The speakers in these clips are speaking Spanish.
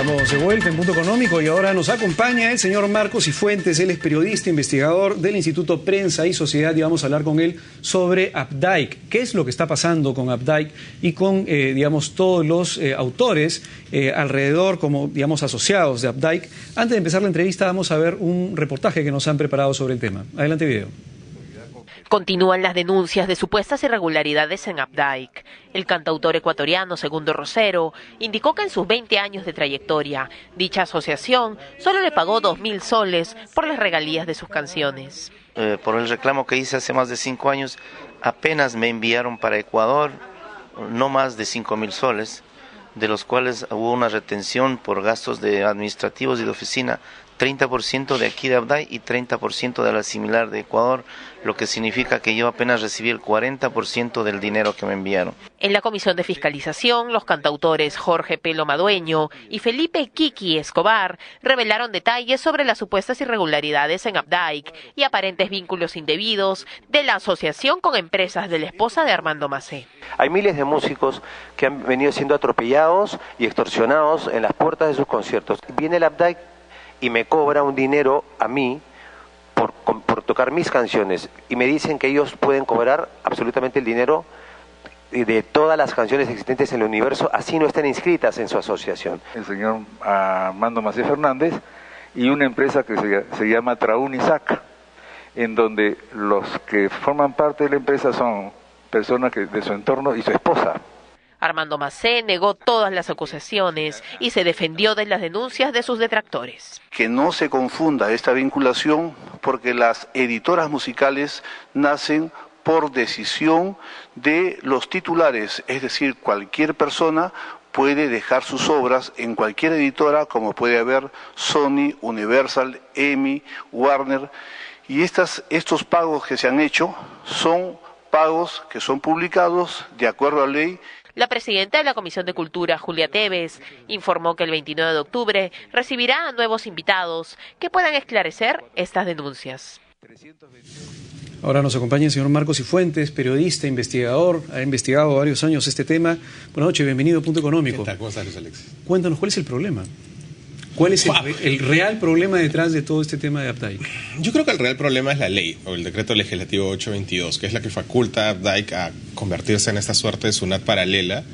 Estamos de vuelta en Punto Económico y ahora nos acompaña el señor Marcos Cifuentes. Él es periodista, investigador del Instituto Prensa y Sociedad y vamos a hablar con él sobre Updike. ¿Qué es lo que está pasando con Updike y con, todos los autores alrededor, como, asociados de Updike? Antes de empezar la entrevista vamos a ver un reportaje que nos han preparado sobre el tema. Adelante, video. Continúan las denuncias de supuestas irregularidades en Updike. El cantautor ecuatoriano Segundo Rosero indicó que en sus 20 años de trayectoria, dicha asociación solo le pagó 2.000 soles por las regalías de sus canciones. Por el reclamo que hice hace más de 5 años, apenas me enviaron para Ecuador no más de 5.000 soles, de los cuales hubo una retención por gastos administrativos y de oficina, 30% de aquí de Updike y 30% de la similar de Ecuador, lo que significa que yo apenas recibí el 40% del dinero que me enviaron. En la comisión de fiscalización, los cantautores Jorge Pelo Madueño y Felipe Kiki Escobar revelaron detalles sobre las supuestas irregularidades en Updike y aparentes vínculos indebidos de la asociación con empresas de la esposa de Armando Macé. Hay miles de músicos que han venido siendo atropellados y extorsionados en las puertas de sus conciertos. Viene el Updike y me cobra un dinero a mí por tocar mis canciones y me dicen que ellos pueden cobrar absolutamente el dinero de todas las canciones existentes en el universo, así no están inscritas en su asociación. El señor Armando Macé Fernández y una empresa que se llama Traunisac, en donde los que forman parte de la empresa son personas de su entorno y su esposa. Armando Macé negó todas las acusaciones y se defendió de las denuncias de sus detractores. Que no se confunda esta vinculación porque las editoras musicales nacen por decisión de los titulares, es decir, cualquier persona puede dejar sus obras en cualquier editora, como puede haber Sony, Universal, EMI, Warner, y estos pagos que se han hecho son pagos que son publicados de acuerdo a ley. La presidenta de la Comisión de Cultura, Julia Tevez, informó que el 29 de octubre recibirá a nuevos invitados que puedan esclarecer estas denuncias. Ahora nos acompaña el señor Marcos Cifuentes, periodista, investigador, ha investigado varios años este tema. Buenas noches, bienvenido a Punto Económico. ¿Qué tal? ¿Cómo estás, Luis Alexis? Cuéntanos, ¿cuál es el problema? ¿Cuál es el real problema detrás de todo este tema de Updike? Yo creo que el real problema es la ley, o el decreto legislativo 822, que es la que faculta a Updike a convertirse en esta suerte de SUNAT paralela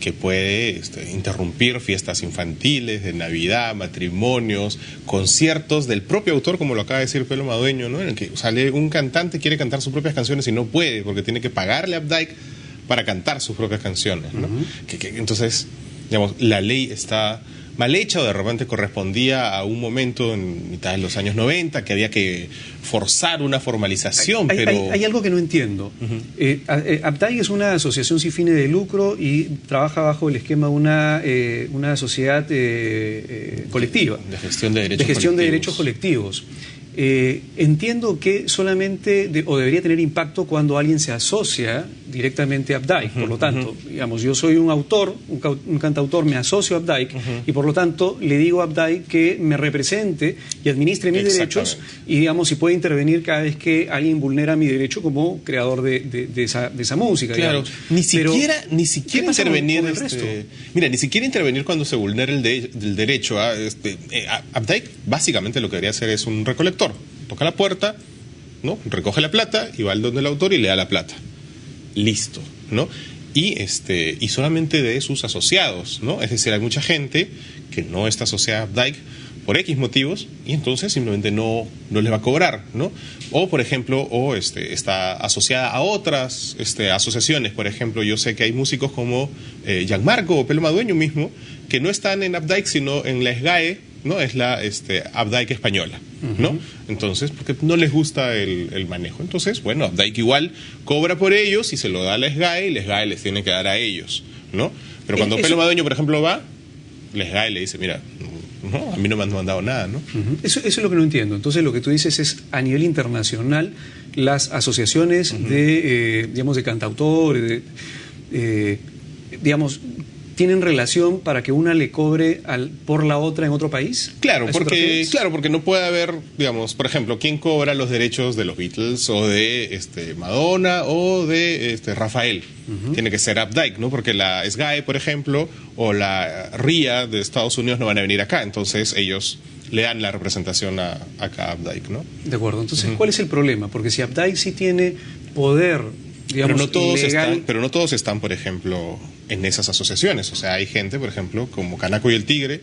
que puede interrumpir fiestas infantiles, de Navidad, matrimonios, conciertos del propio autor, como lo acaba de decir Pelo Madueño, ¿no? En el que sale un cantante, quiere cantar sus propias canciones y no puede, porque tiene que pagarle a Updike para cantar sus propias canciones, ¿no? Entonces, la ley está mal hecha, o de repente correspondía a un momento en mitad de los años 90 que había que forzar una formalización, pero... Hay algo que no entiendo. Updike es una asociación sin fines de lucro y trabaja bajo el esquema de una sociedad colectiva. De gestión de derechos colectivos. Entiendo que solamente debería tener impacto cuando alguien se asocia directamente a Updike. Por lo tanto, yo soy un autor, un cantautor, me asocio a Updike y por lo tanto le digo a Updike que me represente y administre mis derechos y si puede intervenir cada vez que alguien vulnera mi derecho como creador de esa música. Claro, ni siquiera intervenir con el resto? Mira, ni siquiera intervenir cuando se vulnera el derecho. Updike básicamente lo que debería hacer es un recolector. Toca la puerta, ¿no? Recoge la plata y va al donde el autor y le da la plata. Listo, ¿no? Y solamente de sus asociados, ¿no? Es decir, hay mucha gente que no está asociada a Updike por X motivos y entonces simplemente no les va a cobrar, ¿no? O, por ejemplo, está asociada a otras asociaciones. Por ejemplo, yo sé que hay músicos como Gianmarco o Pelo Madueño mismo que no están en Updike sino en la SGAE, ¿no? Es la Updike española, ¿no? Entonces, porque no les gusta el manejo. Entonces, bueno, Updike igual cobra por ellos y se lo da a la SGAE y la SGAE les tiene que dar a ellos, ¿no? Pero cuando Pelo Madueño, por ejemplo, va, la SGAE le dice, mira, no, a mí no me han mandado nada, ¿no? Eso es lo que no entiendo. Entonces, lo que tú dices es, a nivel internacional, las asociaciones de cantautores, ¿tienen relación para que una le cobre por la otra en otro país? Claro, porque no puede haber, digamos, por ejemplo, ¿quién cobra los derechos de los Beatles o de Madonna o de Rafael? Tiene que ser Updike, ¿no? Porque la SGAE, por ejemplo, o la RIA de Estados Unidos no van a venir acá, entonces ellos le dan la representación acá a Updike, ¿no? De acuerdo, entonces, ¿cuál es el problema? Porque si Updike sí tiene poder, digamos, legal... Pero no todos están, por ejemplo, en esas asociaciones. O sea, hay gente, por ejemplo, como Canaco y el Tigre,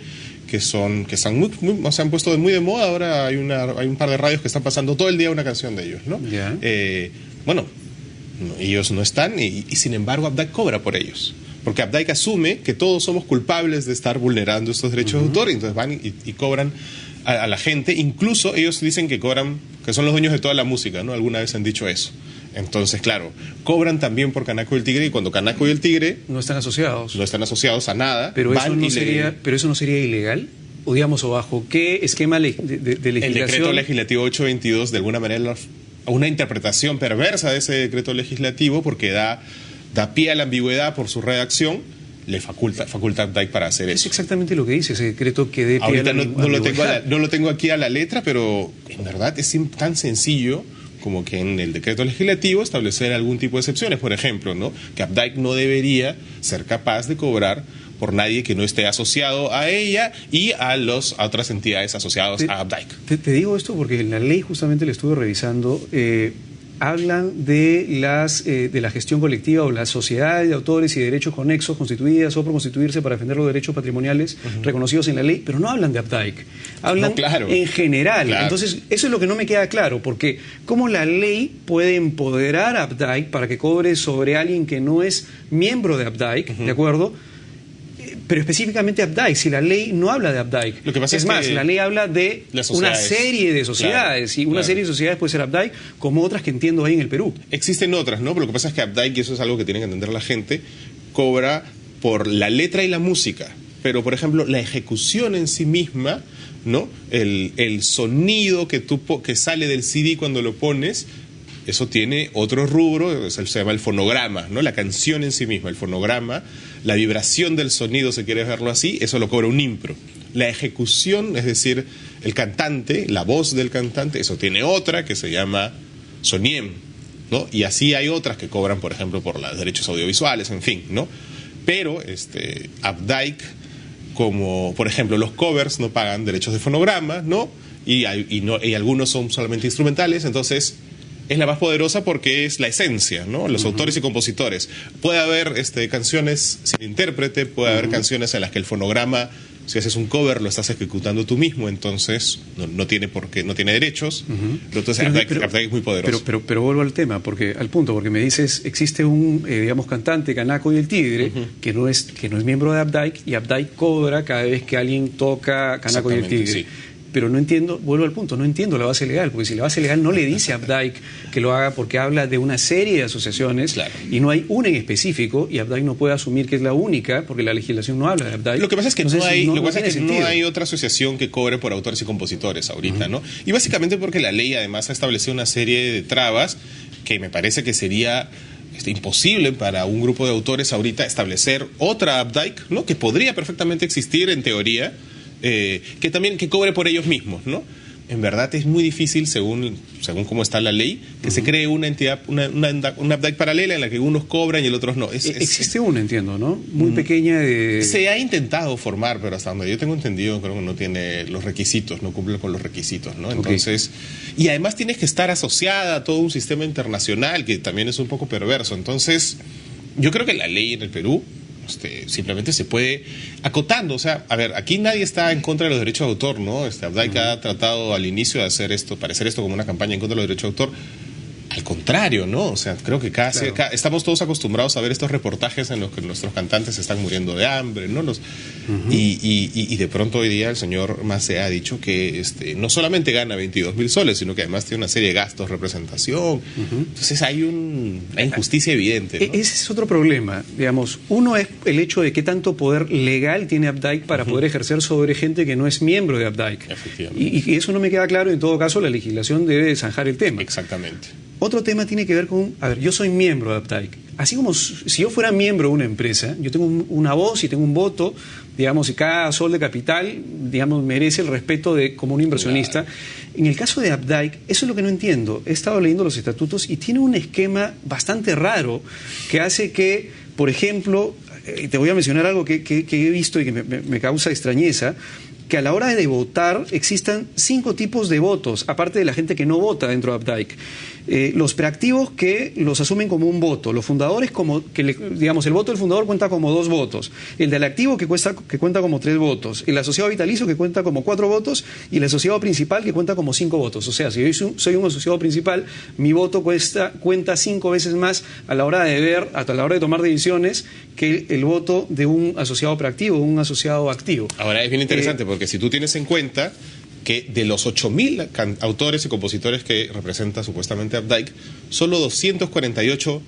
que están se han puesto muy de moda. Ahora hay un par de radios que están pasando todo el día una canción de ellos, ¿no? Yeah. Bueno, ellos no están y sin embargo Updike cobra por ellos. Porque Updike asume que todos somos culpables de estar vulnerando estos derechos de autor, y entonces van y cobran a la gente. Incluso ellos dicen que cobran, que son los dueños de toda la música, ¿no? Alguna vez han dicho eso. Entonces, claro, cobran también por Canaco y el Tigre, y cuando Canaco y el Tigre no están asociados a nada, pero eso no sería ilegal, o digamos, o bajo qué esquema de legislación. El decreto legislativo 822 de alguna manera una interpretación perversa de ese decreto legislativo, porque da pie a la ambigüedad por su redacción, le faculta a Updike para hacer eso. Es exactamente lo que dice ese decreto, que dé pie ahorita a la ambigüedad. no lo tengo aquí a la letra, pero en verdad es tan sencillo como que en el decreto legislativo establecer algún tipo de excepciones. Por ejemplo, ¿no? Que Updike no debería ser capaz de cobrar por nadie que no esté asociado a ella y a otras entidades asociadas a Updike. Te digo esto porque en la ley, justamente le estuve revisando, hablan de la gestión colectiva o las sociedades de autores y derechos conexos constituidas o por constituirse para defender los derechos patrimoniales reconocidos en la ley, pero no hablan de Updike, hablan en general. Claro. Entonces, eso es lo que no me queda claro, porque ¿cómo la ley puede empoderar a Updike para que cobre sobre alguien que no es miembro de Updike, ¿de acuerdo? Pero específicamente Updike, si la ley no habla de Updike. Lo que pasa es más, que la ley habla de una serie de sociedades, y una serie de sociedades puede ser Updike, como otras que entiendo hay en el Perú. Existen otras, ¿no? Pero lo que pasa es que Updike, y eso es algo que tiene que entender la gente, cobra por la letra y la música. Pero, por ejemplo, la ejecución en sí misma, ¿no? El sonido que sale del CD cuando lo pones, eso tiene otro rubro, se llama el fonograma, ¿no? La canción en sí misma, el fonograma, la vibración del sonido, si quieres verlo así, eso lo cobra un impro. La ejecución, es decir, el cantante, la voz del cantante, eso tiene otra que se llama soniem, ¿no? Y así hay otras que cobran, por ejemplo, por los derechos audiovisuales, en fin, ¿no? Pero Updike, como por ejemplo los covers no pagan derechos de fonograma, ¿no? Y algunos son solamente instrumentales, entonces es la más poderosa porque es la esencia, ¿no? Los autores y compositores. Puede haber canciones sin intérprete, puede haber canciones en las que el fonograma, si haces un cover, lo estás ejecutando tú mismo, entonces no tiene derechos. Pero entonces Updike es muy poderoso. Pero vuelvo al tema, al punto, porque me dices, existe un cantante, Canaco y el Tigre, que no es miembro de Updike, y Updike cobra cada vez que alguien toca Canaco y el Tigre. Sí. Pero no entiendo, vuelvo al punto, no entiendo la base legal, porque si la base legal no le dice a Updike que lo haga, porque habla de una serie de asociaciones, y no hay una en específico, y Updike no puede asumir que es la única, porque la legislación no habla de Updike. Lo que pasa es que no hay otra asociación que cobre por autores y compositores ahorita, ¿no? Y básicamente porque la ley además ha establecido una serie de trabas que me parece que sería imposible para un grupo de autores ahorita establecer otra Updike, ¿no? Que podría perfectamente existir en teoría, que cobre por ellos mismos, ¿no? En verdad es muy difícil, según cómo está la ley, que se cree una entidad, una Updike paralela en la que unos cobran y el otros no. Existe una, entiendo, ¿no? Muy pequeña de... Se ha intentado formar, pero hasta donde yo tengo entendido, creo que no tiene los requisitos, no cumple con los requisitos, ¿no? Entonces, y además tienes que estar asociada a todo un sistema internacional que también es un poco perverso. Entonces, yo creo que la ley en el Perú simplemente se puede acotando, o sea, a ver, aquí nadie está en contra de los derechos de autor, ¿no? Updike ha tratado al inicio de parecer esto como una campaña en contra de los derechos de autor. Al contrario, ¿no? O sea, creo que estamos todos acostumbrados a ver estos reportajes en los que nuestros cantantes están muriendo de hambre, ¿no? Y de pronto hoy día el señor Macea ha dicho que no solamente gana 22.000 soles, sino que además tiene una serie de gastos, representación. Entonces hay una injusticia evidente, ¿no? Ese es otro problema, digamos. Uno es el hecho de qué tanto poder legal tiene Updike para poder ejercer sobre gente que no es miembro de Updike. Efectivamente. Y eso no me queda claro, en todo caso la legislación debe zanjar el tema. Exactamente. Otro tema tiene que ver con, a ver, yo soy miembro de Updike. Así como si yo fuera miembro de una empresa, yo tengo una voz y tengo un voto, digamos, y cada sol de capital, digamos, merece el respeto de como un inversionista. Claro. En el caso de Updike, eso es lo que no entiendo. He estado leyendo los estatutos y tiene un esquema bastante raro que hace que, por ejemplo, te voy a mencionar algo que he visto y que me causa extrañeza, que a la hora de votar existan 5 tipos de votos, aparte de la gente que no vota dentro de Updike. Los preactivos que los asumen como un voto, los fundadores como que digamos el voto del fundador cuenta como 2 votos, el del activo que cuenta como 3 votos, el asociado vitalicio que cuenta como 4 votos y el asociado principal que cuenta como 5 votos. O sea, si yo soy un asociado principal, mi voto cuenta 5 veces más a la hora de tomar decisiones que el voto de un asociado preactivo, un asociado activo. Ahora es bien interesante porque si tú tienes en cuenta que de los 8.000 autores y compositores que representa supuestamente Updike, solo 248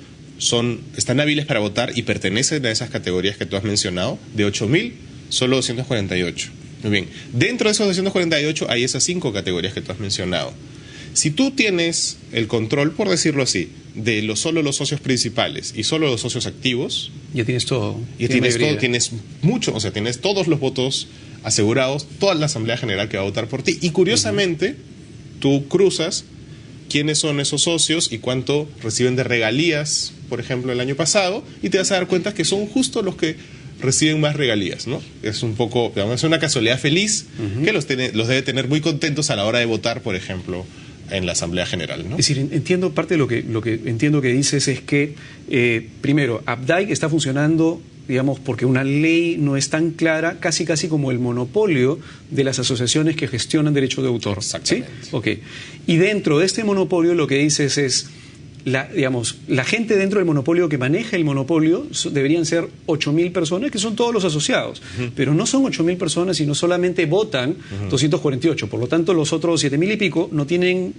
están hábiles para votar y pertenecen a esas categorías que tú has mencionado. De 8.000, solo 248. Muy bien. Dentro de esos 248 hay esas 5 categorías que tú has mencionado. Si tú tienes el control, por decirlo así, de solo los socios principales y solo los socios activos, ya tienes todo. Y tienes todo, tienes mucho, o sea, tienes todos los votos asegurados, toda la Asamblea General que va a votar por ti. Y curiosamente, tú cruzas quiénes son esos socios y cuánto reciben de regalías, por ejemplo, el año pasado, y te vas a dar cuenta que son justo los que reciben más regalías, ¿no? Es un poco, digamos, es una casualidad feliz que los debe tener muy contentos a la hora de votar, por ejemplo, en la Asamblea General, ¿no? Es decir, entiendo, parte de lo que entiendo que dices es que, primero, Updike está funcionando, digamos, porque una ley no es tan clara, casi como el monopolio de las asociaciones que gestionan derecho de autor. Exactamente. ¿Sí? Okay. Y dentro de este monopolio lo que dices es, la gente dentro del monopolio que maneja el monopolio deberían ser 8.000 personas, que son todos los asociados. Pero no son 8.000 personas, sino solamente votan 248. Por lo tanto, los otros 7.000 y pico no tienen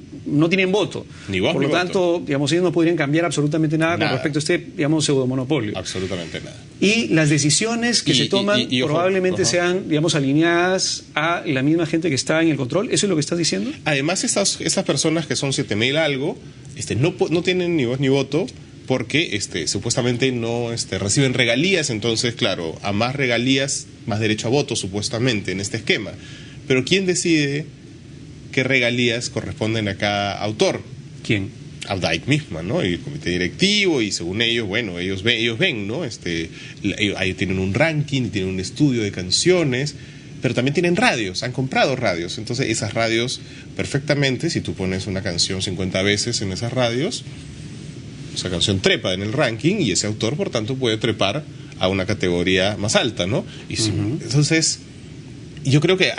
voto. Ni voz, Por lo tanto, digamos, ellos no podrían cambiar absolutamente nada con respecto a este, digamos, pseudomonopolio. Absolutamente nada. Y las decisiones que se toman probablemente sean, digamos, alineadas a la misma gente que está en el control. ¿Eso es lo que estás diciendo? Además, estas personas que son 7.000 algo, no tienen ni voz ni voto porque supuestamente no reciben regalías. Entonces, claro, a más regalías, más derecho a voto, supuestamente, en este esquema. Pero ¿quién decide qué regalías corresponden a cada autor? ¿Quién? Updike misma, ¿no? Y el comité directivo, y según ellos, bueno, ellos ven, ¿no? Ahí tienen un ranking, tienen un estudio de canciones, pero también tienen radios, han comprado radios. Entonces, esas radios, perfectamente, si tú pones una canción 50 veces en esas radios, esa canción trepa en el ranking y ese autor, por tanto, puede trepar a una categoría más alta, ¿no? Y entonces, yo creo que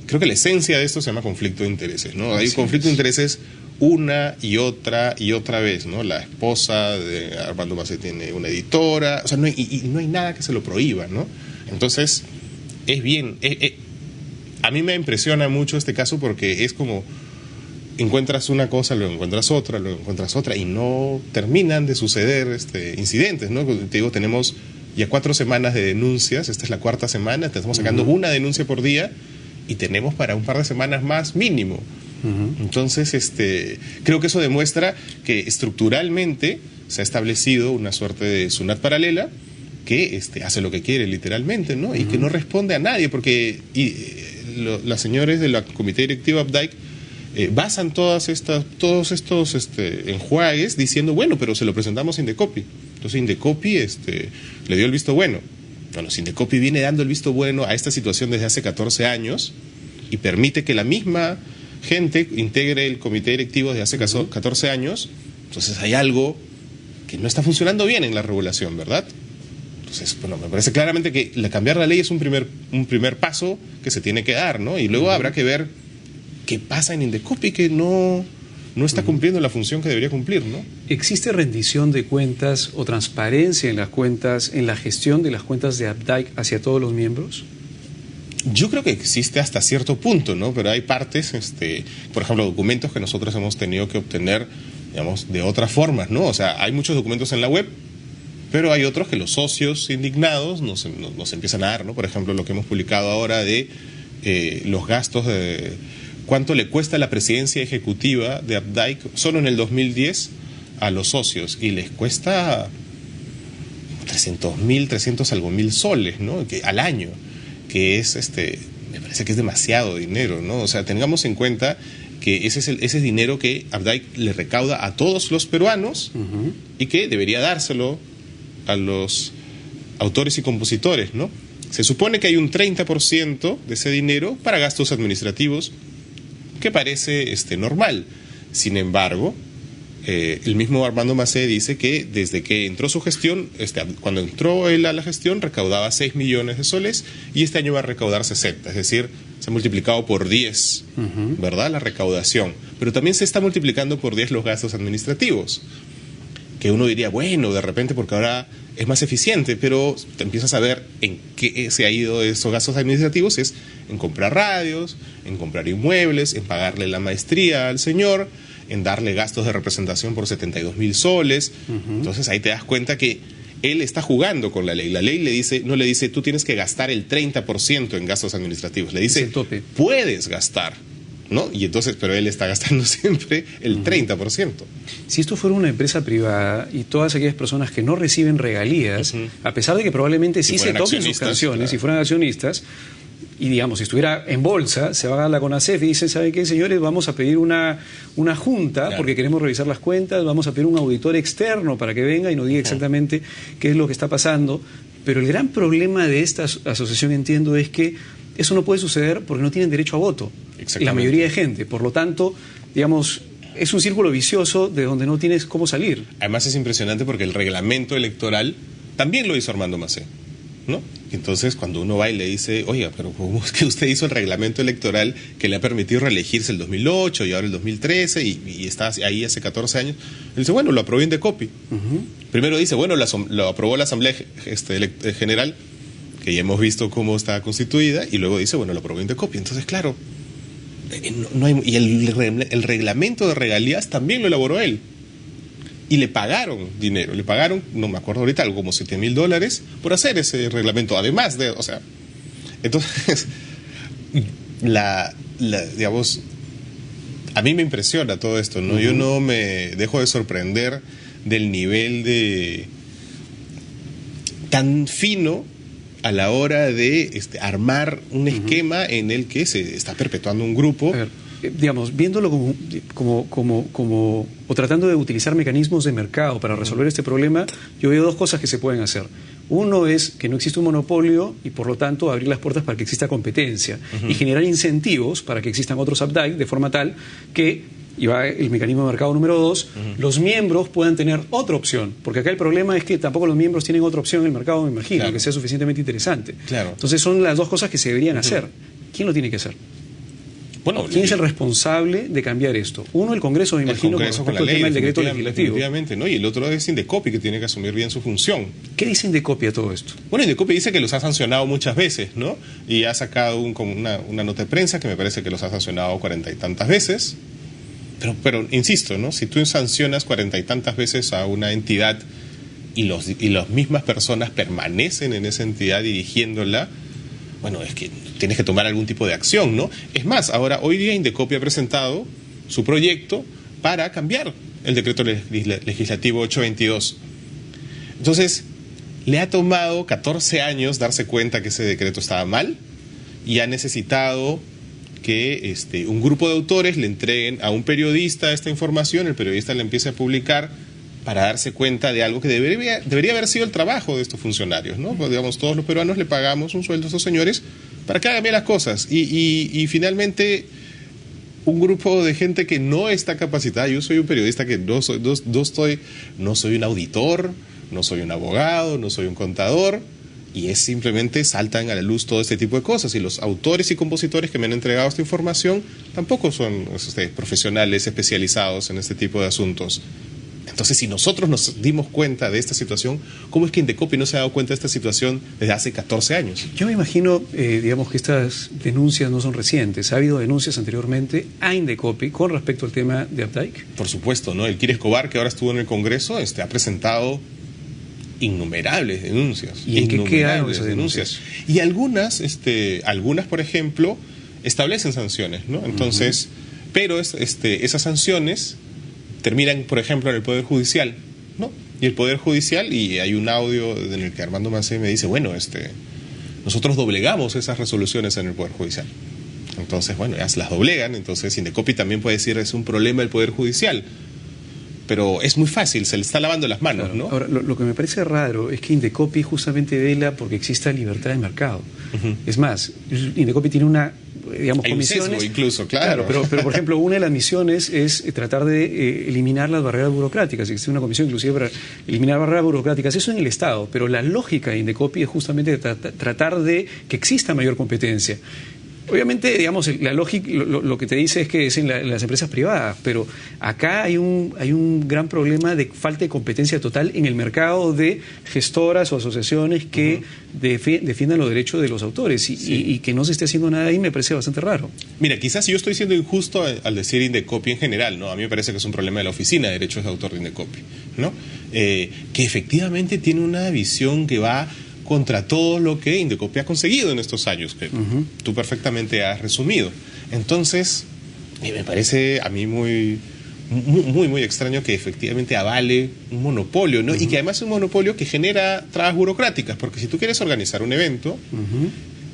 creo que la esencia de esto se llama conflicto de intereses, ¿no? Hay conflicto de intereses una y otra vez, ¿no? La esposa de Armando Macé tiene una editora, o sea, no hay nada que se lo prohíba, ¿no? Entonces, es bien, a mí me impresiona mucho este caso porque es como encuentras una cosa, luego encuentras otra y no terminan de suceder incidentes, ¿no? Te digo, tenemos ya 4 semanas de denuncias, esta es la 4ª semana, estamos sacando una denuncia por día y tenemos para un par de semanas más mínimo. Entonces, creo que eso demuestra que estructuralmente se ha establecido una suerte de SUNAT paralela que hace lo que quiere literalmente, ¿no? Y que no responde a nadie, porque las señores de la comité directivo Updike basan todos estos enjuagues diciendo, bueno, pero se lo presentamos a Indecopi. Entonces Indecopi le dio el visto bueno. Bueno, si Indecopi viene dando el visto bueno a esta situación desde hace 14 años y permite que la misma gente integre el comité directivo desde hace 14 años, entonces hay algo que no está funcionando bien en la regulación, ¿verdad? Entonces, bueno, me parece claramente que cambiar la ley es un primer paso que se tiene que dar, ¿no? Y luego habrá que ver qué pasa en Indecopi, que no está cumpliendo la función que debería cumplir, ¿no? ¿Existe rendición de cuentas o transparencia en las cuentas, en la gestión de las cuentas de Updike hacia todos los miembros? Yo creo que existe hasta cierto punto, ¿no? Pero hay partes, por ejemplo, documentos que nosotros hemos tenido que obtener, digamos, de otras formas, ¿no? O sea, hay muchos documentos en la web, pero hay otros que los socios indignados nos empiezan a dar, ¿no? Por ejemplo, lo que hemos publicado ahora de los gastos cuánto le cuesta la presidencia ejecutiva de Abdaic solo en el 2010 a los socios, y les cuesta 300 algo mil soles, ¿no? Al año, que es me parece que es demasiado dinero, ¿no? O sea, tengamos en cuenta que ese es dinero que Abdaic le recauda a todos los peruanos y que debería dárselo a los autores y compositores, ¿no? Se supone que hay un 30% de ese dinero para gastos administrativos, que parece normal. Sin embargo, el mismo Armando Macé dice que desde que entró su gestión, cuando entró él a la gestión, recaudaba 6 millones de soles y este año va a recaudar 60, es decir, se ha multiplicado por 10, ¿verdad?, la recaudación. Pero también se está multiplicando por 10 los gastos administrativos, que uno diría, bueno, de repente porque ahora es más eficiente, pero te empiezas a ver en qué se ha ido esos gastos administrativos, es en comprar radios, en comprar inmuebles, en pagarle la maestría al señor, en darle gastos de representación por 72.000 soles. Entonces ahí te das cuenta que él está jugando con la ley. La ley no le dice tú tienes que gastar el 30% en gastos administrativos, le dice puedes gastar, ¿no? Y entonces, pero él está gastando siempre el 30%. Si esto fuera una empresa privada y todas aquellas personas que no reciben regalías, a pesar de que probablemente sí se toquen sus canciones, si fueran accionistas, y digamos, si estuviera en bolsa, se va a la CONACEF y dice, ¿sabe qué, señores? Vamos a pedir una junta porque queremos revisar las cuentas, vamos a pedir un auditor externo para que venga y nos diga exactamente qué es lo que está pasando. Pero el gran problema de esta asociación, entiendo, es que eso no puede suceder porque no tienen derecho a voto. La mayoría de gente. Por lo tanto, digamos, es un círculo vicioso de donde no tienes cómo salir. Además es impresionante porque el reglamento electoral también lo hizo Armando Macé, ¿no? Entonces, cuando uno va y le dice, oiga, pero ¿cómo es que usted hizo el reglamento electoral que le ha permitido reelegirse el 2008 y ahora el 2013 y está ahí hace 14 años? Él dice, bueno, lo aprobó Indecopi. Primero dice, bueno, lo aprobó la Asamblea General, que ya hemos visto cómo está constituida, y luego dice, bueno, lo aprobó Indecopi. Entonces, claro, y el reglamento de regalías también lo elaboró él. Y le pagaron dinero, no me acuerdo ahorita, algo como $7,000 por hacer ese reglamento, además de, o sea, entonces, digamos, a mí me impresiona todo esto, ¿no? Yo no me dejo de sorprender del nivel de tan fino a la hora de armar un esquema en el que se está perpetuando un grupo. A ver, digamos, viéndolo o tratando de utilizar mecanismos de mercado para resolver este problema, yo veo dos cosas que se pueden hacer. Uno es que no existe un monopolio y por lo tanto abrir las puertas para que exista competencia y generar incentivos para que existan otros Abdaic de forma tal que, y va el mecanismo de mercado número 2, los miembros puedan tener otra opción, porque acá el problema es que tampoco los miembros tienen otra opción en el mercado, me imagino, que sea suficientemente interesante. Entonces son las dos cosas que se deberían hacer. ¿Quién lo tiene que hacer? Bueno, ¿quién es el responsable de cambiar esto? Uno, el Congreso, me imagino, con respecto al tema del decreto legislativo. Definitivamente, ¿no? Y el otro es Indecopi, que tiene que asumir bien su función. ¿Qué dice Indecopi a todo esto? Bueno, Indecopi dice que los ha sancionado muchas veces, ¿no? Y ha sacado como una nota de prensa que me parece que los ha sancionado 40 y tantas veces. Pero insisto, ¿no? Si tú sancionas 40 y tantas veces a una entidad y las mismas personas permanecen en esa entidad dirigiéndola, bueno, es que tienes que tomar algún tipo de acción, ¿no? Es más, hoy día Indecopi ha presentado su proyecto para cambiar el decreto legislativo 822. Entonces, le ha tomado 14 años darse cuenta que ese decreto estaba mal y ha necesitado que un grupo de autores le entreguen a un periodista esta información, el periodista la empiece a publicar para darse cuenta de algo que debería haber sido el trabajo de estos funcionarios, ¿no? Pues, digamos, todos los peruanos le pagamos un sueldo a estos señores para que hagan bien las cosas y finalmente un grupo de gente que no está capacitada. Yo soy un periodista que no soy un auditor, no soy un abogado, no soy un contador, y simplemente saltan a la luz todo este tipo de cosas, y los autores y compositores que me han entregado esta información tampoco son profesionales especializados en este tipo de asuntos. Entonces, si nosotros nos dimos cuenta de esta situación, ¿cómo es que Indecopi no se ha dado cuenta de esta situación desde hace 14 años? Yo me imagino, digamos, que estas denuncias no son recientes. ¿Ha habido denuncias anteriormente a Indecopi con respecto al tema de Abdaic? Por supuesto, ¿no? El Kiri Escobar, que ahora estuvo en el Congreso, ha presentado innumerables denuncias. ¿Y en qué quedaron esas denuncias? Y algunas, por ejemplo, establecen sanciones, ¿no? Entonces, pero esas sanciones terminan, por ejemplo, en el Poder Judicial, ¿no? Y el Poder Judicial, y hay un audio en el que Armando Macé me dice, bueno, nosotros doblegamos esas resoluciones en el Poder Judicial. Entonces, bueno, ya se las doblegan, entonces Indecopi también puede decir es un problema del Poder Judicial. Pero es muy fácil, se le está lavando las manos, claro, ¿no? Ahora, lo que me parece raro es que Indecopi justamente vela porque exista libertad de mercado. Es más, Indecopi tiene una, digamos, hay comisiones... un sesgo incluso, claro. Pero, por ejemplo, una de las misiones es tratar de eliminar las barreras burocráticas. Existe una comisión inclusive para eliminar barreras burocráticas. Eso en el Estado, pero la lógica de Indecopi es justamente tratar de que exista mayor competencia. Obviamente, digamos, la lógica, lo que te dice es que es en las empresas privadas, pero acá hay un gran problema de falta de competencia total en el mercado de gestoras o asociaciones que defiendan los derechos de los autores y que no se esté haciendo nada ahí me parece bastante raro. Mira, quizás yo estoy siendo injusto al decir Indecopi en general, ¿no? A mí me parece que es un problema de la Oficina de Derechos de Autor de Indecopi, ¿no? Que efectivamente tiene una visión que va contra todo lo que Indecopi ha conseguido en estos años, que tú perfectamente has resumido. Entonces, me parece a mí muy extraño que efectivamente avale un monopolio, ¿no? Y que además es un monopolio que genera trabas burocráticas, porque si tú quieres organizar un evento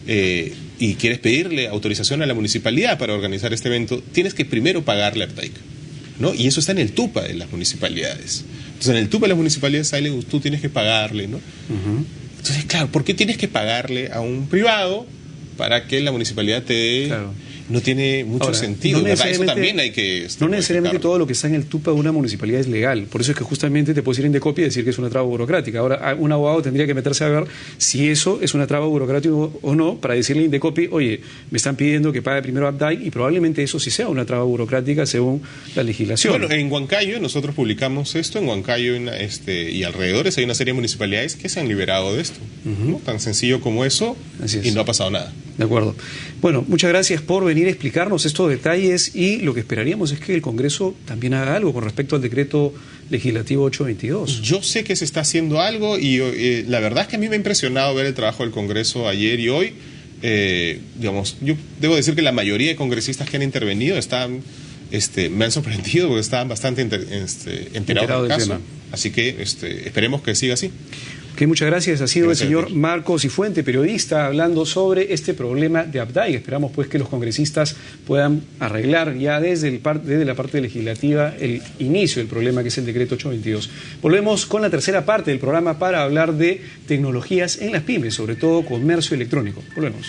y quieres pedirle autorización a la municipalidad para organizar este evento, tienes que primero pagarle a ABDAIC, ¿no? Y eso está en el TUPA de las municipalidades. Entonces, en el TUPA de las municipalidades tú tienes que pagarle, ¿no? Entonces, claro, ¿por qué tienes que pagarle a un privado para que la municipalidad te dé? Claro. No tiene mucho sentido, ¿verdad? Eso también hay que... No necesariamente todo lo que está en el TUPA de una municipalidad es legal. Por eso es que justamente te puedes ir a Indecopi y decir que es una traba burocrática. Ahora, un abogado tendría que meterse a ver si eso es una traba burocrática o no, para decirle a Indecopi, oye, me están pidiendo que pague primero ABDAIC, y probablemente eso sí sea una traba burocrática según la legislación. Bueno, en Huancayo nosotros publicamos esto, en Huancayo y alrededores hay una serie de municipalidades que se han liberado de esto, ¿no? Tan sencillo como eso, y no ha pasado nada. De acuerdo. Bueno, muchas gracias por venir a explicarnos estos detalles, y lo que esperaríamos es que el Congreso también haga algo con respecto al decreto legislativo 822. Yo sé que se está haciendo algo y la verdad es que a mí me ha impresionado ver el trabajo del Congreso ayer y hoy. Digamos, yo debo decir que la mayoría de congresistas que han intervenido me han sorprendido porque estaban bastante enterados del caso. Tema. Así que esperemos que siga así. Okay, muchas gracias. Ha sido el señor Marcos Cifuente, periodista, hablando sobre este problema de ABDAIC. Esperamos pues que los congresistas puedan arreglar ya desde la parte legislativa el inicio del problema, que es el decreto 822. Volvemos con la tercera parte del programa para hablar de tecnologías en las pymes, sobre todo comercio electrónico. Volvemos.